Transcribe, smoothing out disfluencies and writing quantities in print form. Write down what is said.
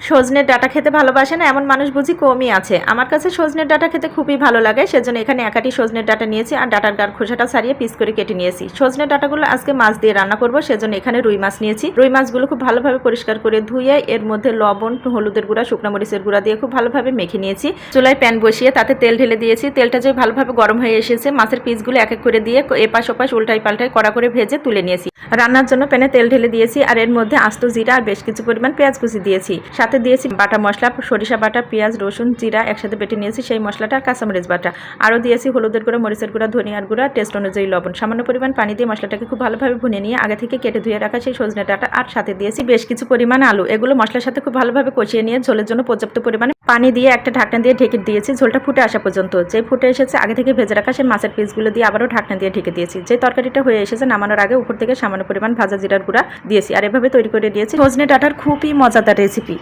সজনের ডাঁটা খেতে ভালোবাসে না এমন মানুষ বুঝি কমই আছে। আমার কাছে সজনের ডাঁটা খেতে খুবই ভালো লাগে, সেজন্য এখানে একাটি সজনের ডাঁটা নিয়েছি আর ডাঁটার গার খোসাটা ছাড়িয়ে পিস করে কেটে নিয়েছি। সজনের ডাঁটাগুলো আজকে মাছ দিয়ে রান্না করব, সেজন্য এখানে রুই মাছ নিয়েছি। রুই মাছগুলো খুব ভালোভাবে পরিষ্কার করে ধুয়ে এর মধ্যে লবণ, হলুদের গুঁড়া, শুকনো মরিচের গুঁড়া দিয়ে খুব ভালোভাবে মেখে নিয়েছি। চুলায় প্যান বসিয়ে তাতে তেল ঢেলে দিয়েছি। তেলটা যে ভালোভাবে গরম হয়ে এসেছে, মাছের পিসগুলো এক এক করে দিয়ে এপাশ ওপাশ উল্টাই পাল্টাই কড়া করে ভেজে তুলে নিয়েছি। রান্নার জন্য প্যানে তেল ঢেলে দিয়েছি আর এর মধ্যে আস্ত জিরা আর বেশ কিছু পরিমাণ পেঁয়াজ কুচি দিয়েছি। সাথে দিয়েছি বাটা মশলা, সরিষা বাটা, পেঁয়াজ, রসুন, জিরা একসাথে বেটে নিয়েছি সেই মশলাটা, আর কাঁচামরিচ বাটা। আরও দিয়েছি হলুদের গুঁড়া, মরিচের গুঁড়া, ধনিয়ার গুঁড়া, টেস্ট অনুযায়ী লবণ। সামান্য পরিমাণ পানি দিয়ে মশলাটাকে খুব ভালোভাবে ভুনে নিয়ে আগে থেকে কেটে ধুয়ে রাখা সেই সজনে ডাঁটা আর সাথে দিয়েছি বেশ কিছু পরিমাণ আলু। এগুলো মশলার সাথে খুব ভালোভাবে কষিয়ে নিয়ে ঝোলের জন্য পর্যাপ্ত পরিমাণে পানি দিয়ে একটা ঢাকনা দিয়ে ঢেকে দিয়েছি ঝোলটা ফুটে আসা পর্যন্ত। যে ফুটে এসেছে আগে থেকে ভেজে রাখা সেই মাছের পিসগুলো দিয়ে আবারও ঢাকনা দিয়ে ঢেকে দিয়েছি। যে তরকারিটা হয়ে এসেছে নামানোর আগে উপর থেকে সামান্য পরিমাণ ভাজা জিরার গুঁড়া দিয়েছি আর এভাবে তৈরি করে দিয়েছি সজনে ডাঁটার খুবই মজাদার রেসিপি।